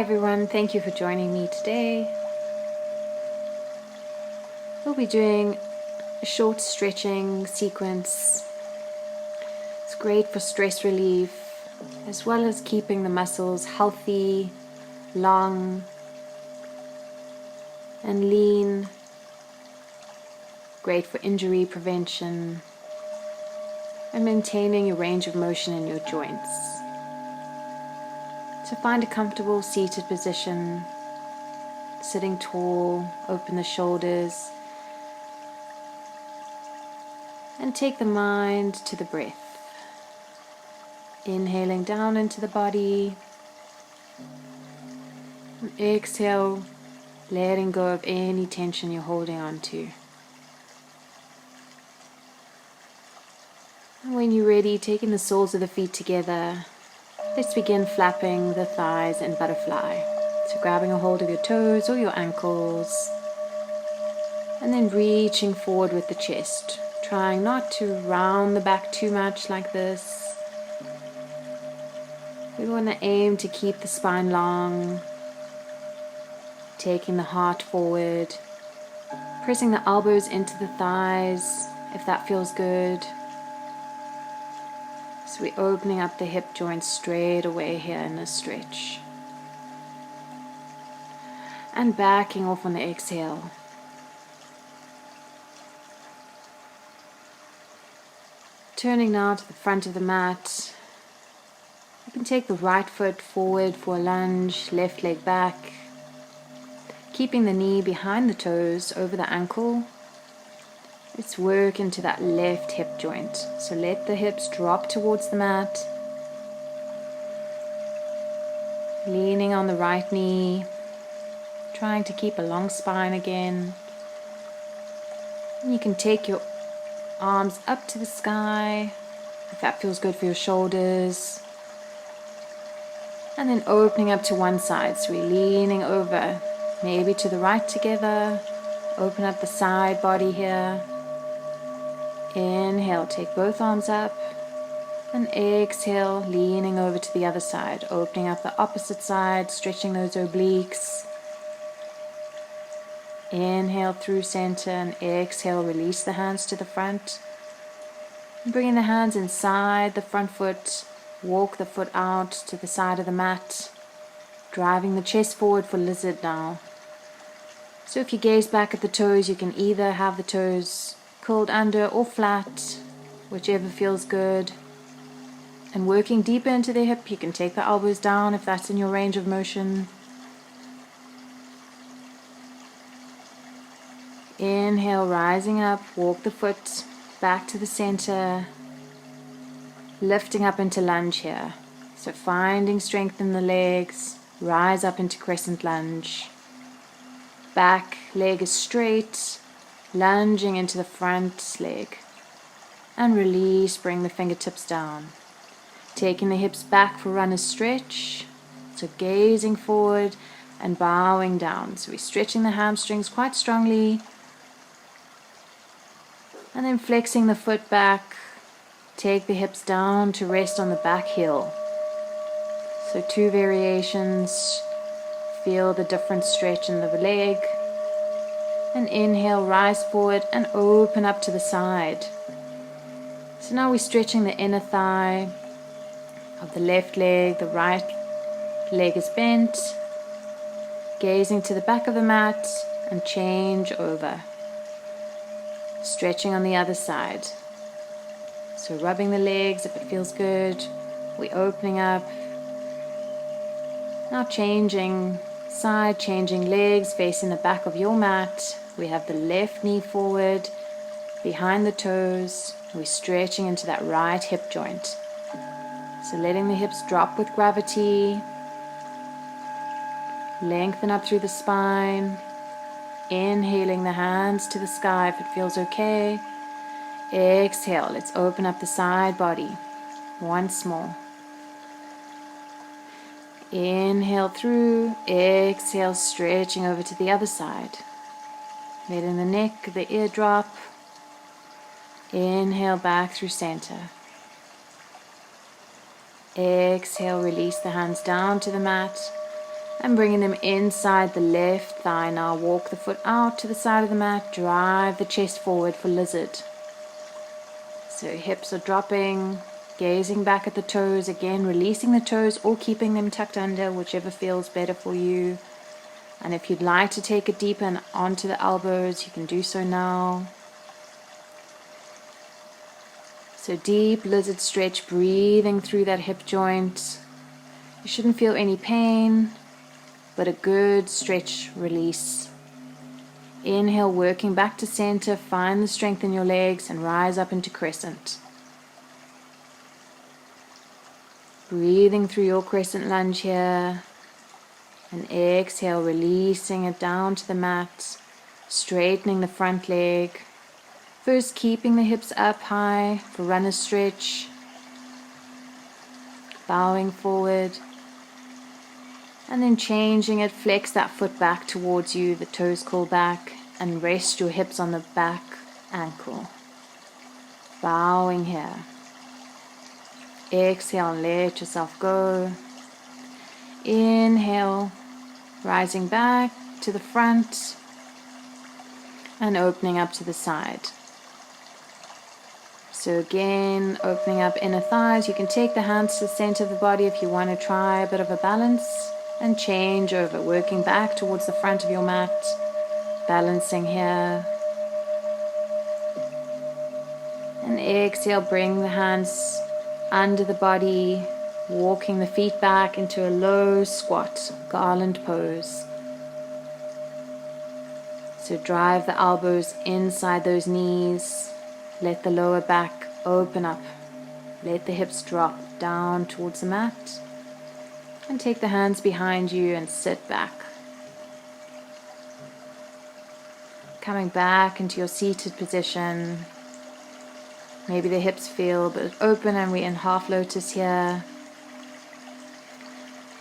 everyone, thank you for joining me today. We'll be doing a short stretching sequence. It's great for stress relief as well as keeping the muscles healthy, long and lean. Great for injury prevention and maintaining your range of motion in your joints. So find a comfortable seated position, sitting tall, open the shoulders, and take the mind to the breath. Inhaling down into the body, and exhale, letting go of any tension you're holding on to. And when you're ready, taking the soles of the feet together, let's begin flapping the thighs in butterfly. So grabbing a hold of your toes or your ankles, and then reaching forward with the chest, trying not to round the back too much like this. We want to aim to keep the spine long, taking the heart forward, pressing the elbows into the thighs if that feels good. So we're opening up the hip joints straight away here in this stretch. And backing off on the exhale. Turning now to the front of the mat. You can take the right foot forward for a lunge, left leg back. Keeping the knee behind the toes over the ankle. Let's work into that left hip joint. So let the hips drop towards the mat. Leaning on the right knee. Trying to keep a long spine again. And you can take your arms up to the sky, if that feels good for your shoulders. And then opening up to one side. So we're leaning over, maybe to the right together. Open up the side body here. Inhale, take both arms up, and exhale, leaning over to the other side, opening up the opposite side, stretching those obliques. Inhale through center, and exhale, release the hands to the front. Bringing the hands inside the front foot, walk the foot out to the side of the mat, driving the chest forward for lizard now. So if you gaze back at the toes, you can either have the toes curled under or flat, whichever feels good. And working deeper into the hip, you can take the elbows down if that's in your range of motion. Inhale, rising up, walk the foot back to the center, lifting up into lunge here. So finding strength in the legs, rise up into crescent lunge. Back leg is straight, lunging into the front leg, and release, bring the fingertips down. Taking the hips back for runner's stretch, so gazing forward and bowing down. So we're stretching the hamstrings quite strongly, and then flexing the foot back, take the hips down to rest on the back heel. So 2 variations, feel the different stretch in the leg. And inhale, rise forward and open up to the side. So now we're stretching the inner thigh of the left leg, the right leg is bent. Gazing to the back of the mat and change over. Stretching on the other side. So rubbing the legs if it feels good. We're opening up. Now changing side, changing legs, facing the back of your mat. We have the left knee forward, behind the toes. We're stretching into that right hip joint. So letting the hips drop with gravity. Lengthen up through the spine. Inhaling the hands to the sky if it feels okay. Exhale, let's open up the side body once more. Inhale through, exhale, stretching over to the other side. Letting the neck, the ear drop. Inhale back through center. Exhale, release the hands down to the mat. And bringing them inside the left thigh. Now walk the foot out to the side of the mat. Drive the chest forward for lizard. So hips are dropping. Gazing back at the toes. Again, releasing the toes or keeping them tucked under, whichever feels better for you. And if you'd like to take it deeper and onto the elbows, you can do so now. So deep lizard stretch, breathing through that hip joint. You shouldn't feel any pain, but a good stretch release. Inhale, working back to center. Find the strength in your legs and rise up into crescent. Breathing through your crescent lunge here. And exhale, releasing it down to the mat. Straightening the front leg. First, keeping the hips up high for runner's stretch. Bowing forward. And then changing it, flex that foot back towards you, the toes curl back, and rest your hips on the back ankle. Bowing here. Exhale and let yourself go. Inhale, rising back to the front and opening up to the side. So again, opening up inner thighs. You can take the hands to the center of the body if you want to try a bit of a balance. And change over, working back towards the front of your mat. Balancing here. And exhale, bring the hands under the body. Walking the feet back into a low squat, garland pose. So drive the elbows inside those knees. Let the lower back open up. Let the hips drop down towards the mat. And take the hands behind you and sit back. Coming back into your seated position. Maybe the hips feel a bit open and we're in half lotus here.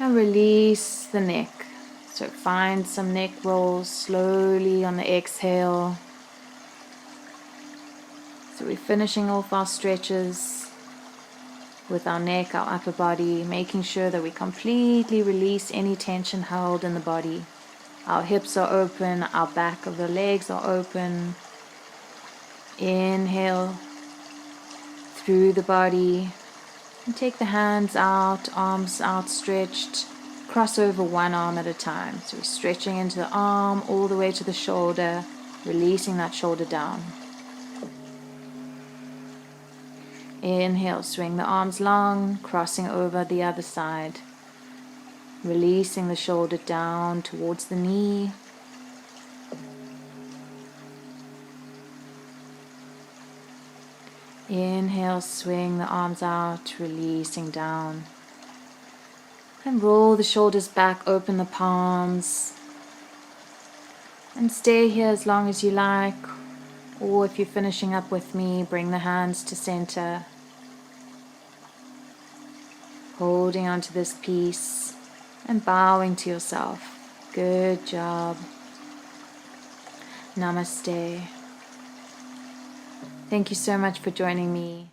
Now release the neck. So find some neck rolls slowly on the exhale. So we're finishing off our stretches with our neck, our upper body, making sure that we completely release any tension held in the body. Our hips are open, our back of the legs are open. Inhale through the body. And take the hands out, arms outstretched. Cross over one arm at a time. So we're stretching into the arm all the way to the shoulder, releasing that shoulder down. Inhale, swing the arms long, crossing over the other side. Releasing the shoulder down towards the knee. Inhale, swing the arms out, releasing down. And roll the shoulders back, open the palms. And stay here as long as you like. Or if you're finishing up with me, bring the hands to center. Holding onto this piece and bowing to yourself. Good job. Namaste. Thank you so much for joining me.